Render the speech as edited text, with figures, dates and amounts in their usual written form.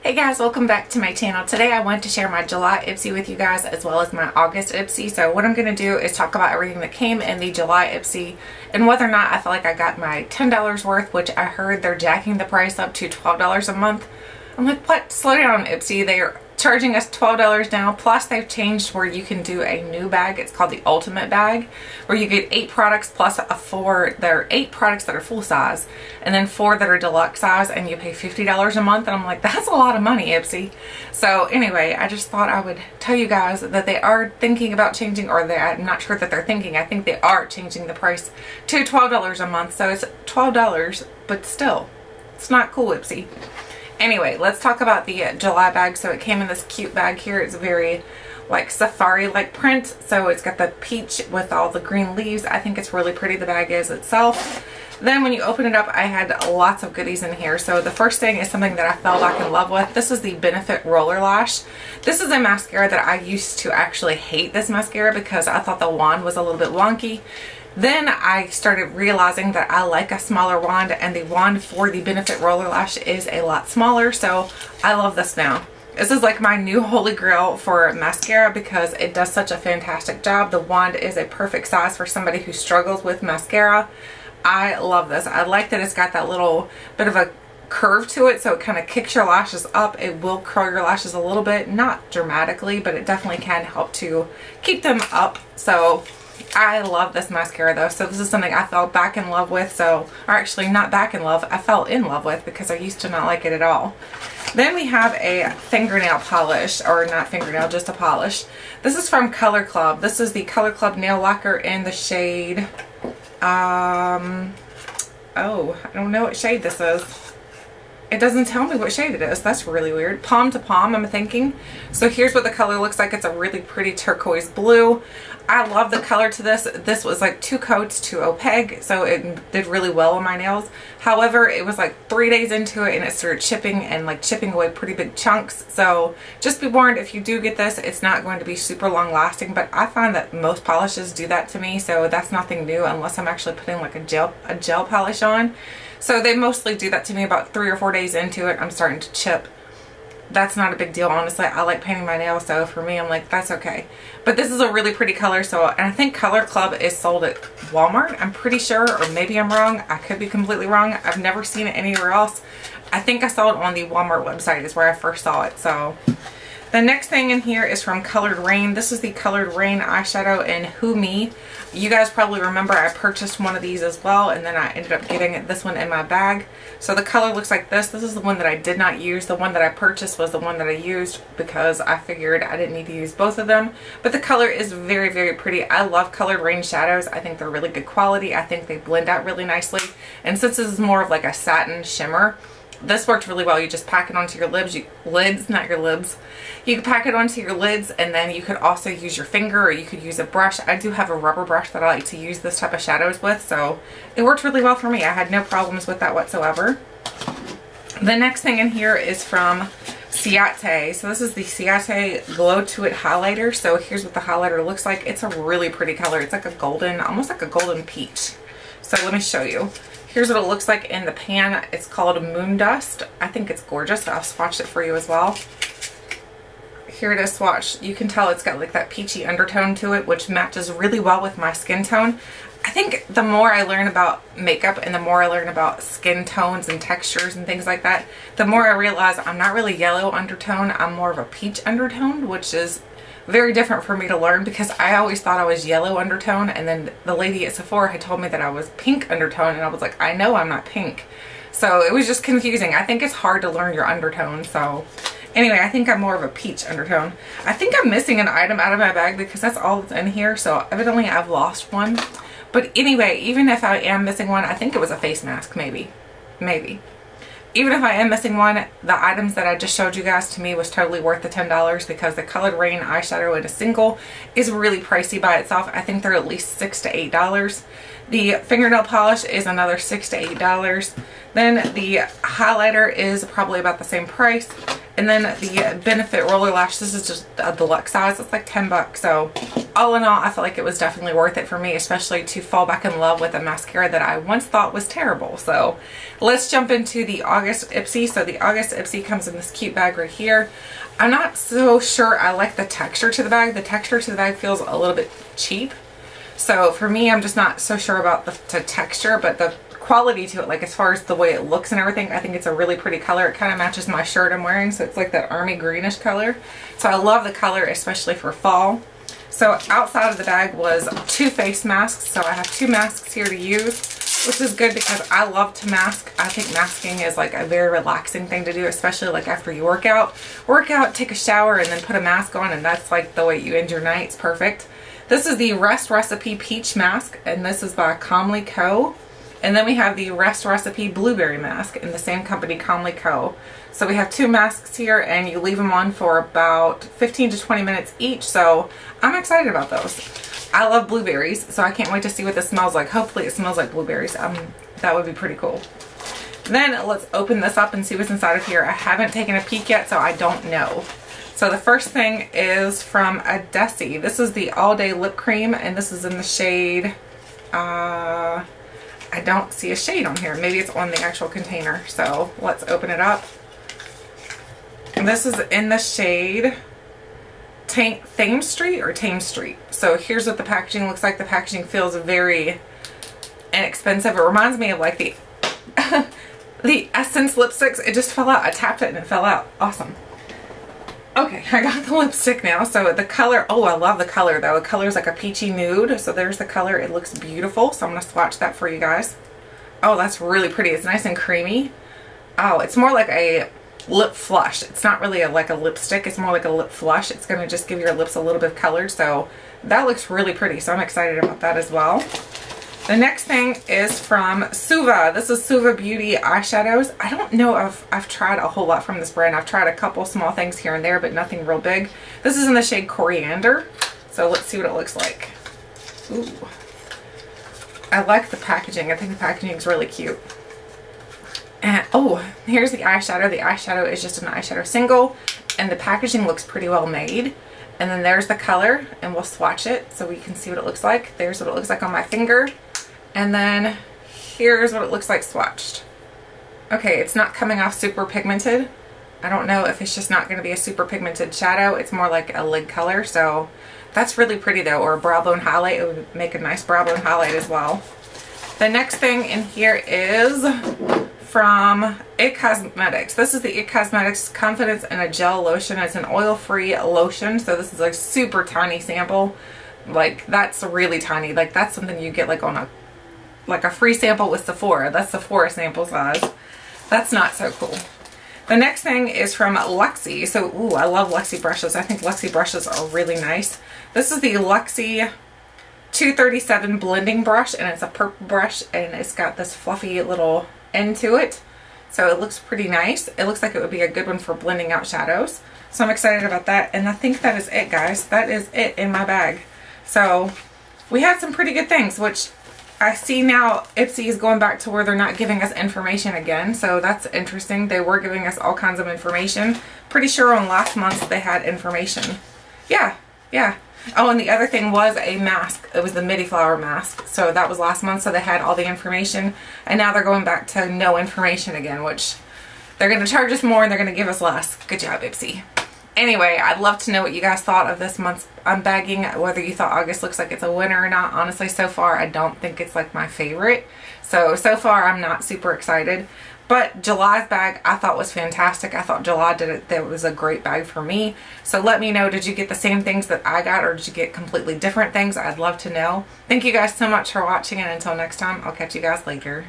Hey guys, welcome back to my channel. Today I want to share my July Ipsy with you guys as well as my August Ipsy. So what I'm going to do is talk about everything that came in the July Ipsy and whether or not I feel like I got my $10 worth, which I heard they're jacking the price up to $12 a month. I'm like, what? Slow down, Ipsy. They are charging us $12 now, plus they've changed where you can do a new bag. It's called the Ultimate Bag, where you get 8 products plus a 4. There are 8 products that are full size and then 4 that are deluxe size, and you pay $50 a month. And I'm like, that's a lot of money, Ipsy. So anyway, I just thought I would tell you guys that they are thinking about changing, or I'm not sure that they're thinking. I think they are changing the price to $12 a month. So it's $12, but still, it's not cool, Ipsy. Anyway, let's talk about the July bag. So it came in this cute bag here. It's very like safari-like print. So it's got the peach with all the green leaves. I think it's really pretty, the bag is itself. Then when you open it up, I had lots of goodies in here. So the first thing is something that I fell back in love with. This is the Benefit Roller Lash. This is a mascara that I used to actually hate, this mascara, because I thought the wand was a little bit wonky. Then I started realizing that I like a smaller wand, and the wand for the Benefit Roller Lash is a lot smaller, so I love this now. This is like my new holy grail for mascara because it does such a fantastic job. The wand is a perfect size for somebody who struggles with mascara. I love this. I like that it's got that little bit of a curve to it, so it kind of kicks your lashes up. It will curl your lashes a little bit, not dramatically, but it definitely can help to keep them up. So I love this mascara though. So this is something I fell back in love with. So, or actually not back in love, I fell in love with, because I used to not like it at all. Then we have a fingernail polish, or not fingernail, just a polish. This is from Color Club. This is the Color Club nail lacquer in the shade, oh, I don't know what shade this is. It doesn't tell me what shade it is. That's really weird. Palm to Palm, I'm thinking. So here's what the color looks like. It's a really pretty turquoise blue. I love the color to this. This was like 2 coats to opaque, so it did really well on my nails. However, it was like 3 days into it and it started chipping and like chipping away pretty big chunks. So just be warned, if you do get this, it's not going to be super long lasting, but I find that most polishes do that to me, so that's nothing new unless I'm actually putting like a gel polish on. So they mostly do that to me about 3 or 4 days into it. I'm starting to chip. That's not a big deal, honestly. I like painting my nails, so for me, I'm like, that's okay. But this is a really pretty color, so, and I think Color Club is sold at Walmart, I'm pretty sure, or maybe I'm wrong. I could be completely wrong. I've never seen it anywhere else. I think I saw it on the Walmart website is where I first saw it, so. The next thing in here is from Colored Rain. This is the Colored Rain eyeshadow in Who Me. You guys probably remember I purchased one of these as well, and then I ended up getting this one in my bag. So the color looks like this. This is the one that I did not use. The one that I purchased was the one that I used because I figured I didn't need to use both of them. But the color is very, very pretty. I love Colored Rain shadows. I think they're really good quality. I think they blend out really nicely. And since this is more of like a satin shimmer, this worked really well. You just pack it onto your lids, not your lids. You can pack it onto your lids, and then you could also use your finger, or you could use a brush. I do have a rubber brush that I like to use this type of shadows with, so it worked really well for me. I had no problems with that whatsoever. The next thing in here is from Ciate. So this is the Ciate Glow To It highlighter. So here's what the highlighter looks like. It's a really pretty color. It's like a golden, almost like a golden peach. So let me show you. Here's what it looks like in the pan. It's called Moondust. I think it's gorgeous. I'll swatch it for you as well. Here it is swatched. You can tell it's got like that peachy undertone to it, which matches really well with my skin tone. I think the more I learn about makeup and the more I learn about skin tones and textures and things like that, the more I realize I'm not really yellow undertone. I'm more of a peach undertone, which is very different for me to learn, because I always thought I was yellow undertone, and then the lady at Sephora had told me that I was pink undertone, and I was like, I know I'm not pink. So it was just confusing. I think it's hard to learn your undertone. So anyway, I think I'm more of a peach undertone. I think I'm missing an item out of my bag because that's all that's in here, so evidently I've lost one. But anyway, even if I am missing one, I think it was a face mask, maybe. Even if I am missing one, the items that I just showed you guys, to me, was totally worth the $10, because the Colored Rain eyeshadow in a single is really pricey by itself. I think they're at least $6 to $8. The fingernail polish is another $6 to $8. Then the highlighter is probably about the same price. And then the Benefit Roller Lash, this is just a deluxe size. It's like 10 bucks. So all in all, I feel like it was definitely worth it for me, especially to fall back in love with a mascara that I once thought was terrible. So let's jump into the August Ipsy. So the August Ipsy comes in this cute bag right here. I'm not so sure I like the texture to the bag. The texture to the bag feels a little bit cheap. So for me, I'm just not so sure about the texture, but the quality to it, like as far as the way it looks and everything, I think it's a really pretty color. It kind of matches my shirt I'm wearing, so it's like that army greenish color. So I love the color, especially for fall. So outside of the bag was 2 face masks. So I have 2 masks here to use, which is good because I love to mask. I think masking is like a very relaxing thing to do, especially like after you work out, take a shower, and then put a mask on, and that's like the way you end your night. It's perfect. This is the Rest Recipe Peach Mask, and this is by Calmly Co. And then we have the Rest Recipe Blueberry Mask in the same company, Calmly Co. So we have 2 masks here, and you leave them on for about 15 to 20 minutes each. So I'm excited about those. I love blueberries, so I can't wait to see what this smells like. Hopefully it smells like blueberries. That would be pretty cool. Then let's open this up and see what's inside of here. I haven't taken a peek yet, so I don't know. So the first thing is from Adesse. This is the All Day Lip Cream, and this is in the shade... I don't see a shade on here. Maybe it's on the actual container. So let's open it up. And this is in the shade Thames Street or Thames Street. So here's what the packaging looks like. The packaging feels very inexpensive. It reminds me of like the the Essence lipsticks. It just fell out. I tapped it and it fell out. Awesome. Okay, I got the lipstick now. So the color, oh, I love the color though. The color is like a peachy nude. So there's the color. It looks beautiful. So I'm going to swatch that for you guys. Oh, that's really pretty. It's nice and creamy. Oh, it's more like a lip flush. It's not really like a lipstick. It's more like a lip flush. It's going to just give your lips a little bit of color. So that looks really pretty. So I'm excited about that as well. The next thing is from Suva. This is Suva Beauty eyeshadows. I don't know if I've tried a whole lot from this brand. I've tried a couple small things here and there, but nothing real big. This is in the shade Coriander. So let's see what it looks like. Ooh. I like the packaging. I think the packaging is really cute. And oh, here's the eyeshadow. The eyeshadow is just an eyeshadow single, and the packaging looks pretty well made. And then there's the color, and we'll swatch it so we can see what it looks like. There's what it looks like on my finger. And then here's what it looks like swatched. Okay, it's not coming off super pigmented. I don't know if it's just not going to be a super pigmented shadow. It's more like a lid color. So that's really pretty though. Or a brow bone highlight. It would make a nice brow bone highlight as well. The next thing in here is from It Cosmetics. This is the It Cosmetics Confidence in a Gel Lotion. It's an oil-free lotion. So this is a super tiny sample. Like that's really tiny. Like that's something you get like on a free sample with Sephora. That's Sephora sample size. That's not so cool. The next thing is from Luxie. So, ooh, I love Luxie brushes. I think Luxie brushes are really nice. This is the Luxie 237 blending brush, and it's a purple brush, and it's got this fluffy little end to it. So it looks pretty nice. It looks like it would be a good one for blending out shadows. So I'm excited about that. And I think that is it, guys. That is it in my bag. So we had some pretty good things, which I see now Ipsy is going back to where they're not giving us information again. So that's interesting. They were giving us all kinds of information. Pretty sure on last month they had information. Yeah. Oh, and the other thing was a mask. It was the Midflower mask. So that was last month. So they had all the information. And now they're going back to no information again, which they're going to charge us more and they're going to give us less. Good job, Ipsy. Anyway, I'd love to know what you guys thought of this month's unbagging, whether you thought August looks like it's a winner or not. Honestly, so far, I don't think it's like my favorite. So far, I'm not super excited. But July's bag, I thought was fantastic. I thought July did it. That was a great bag for me. So let me know, did you get the same things that I got, or did you get completely different things? I'd love to know. Thank you guys so much for watching, and until next time, I'll catch you guys later.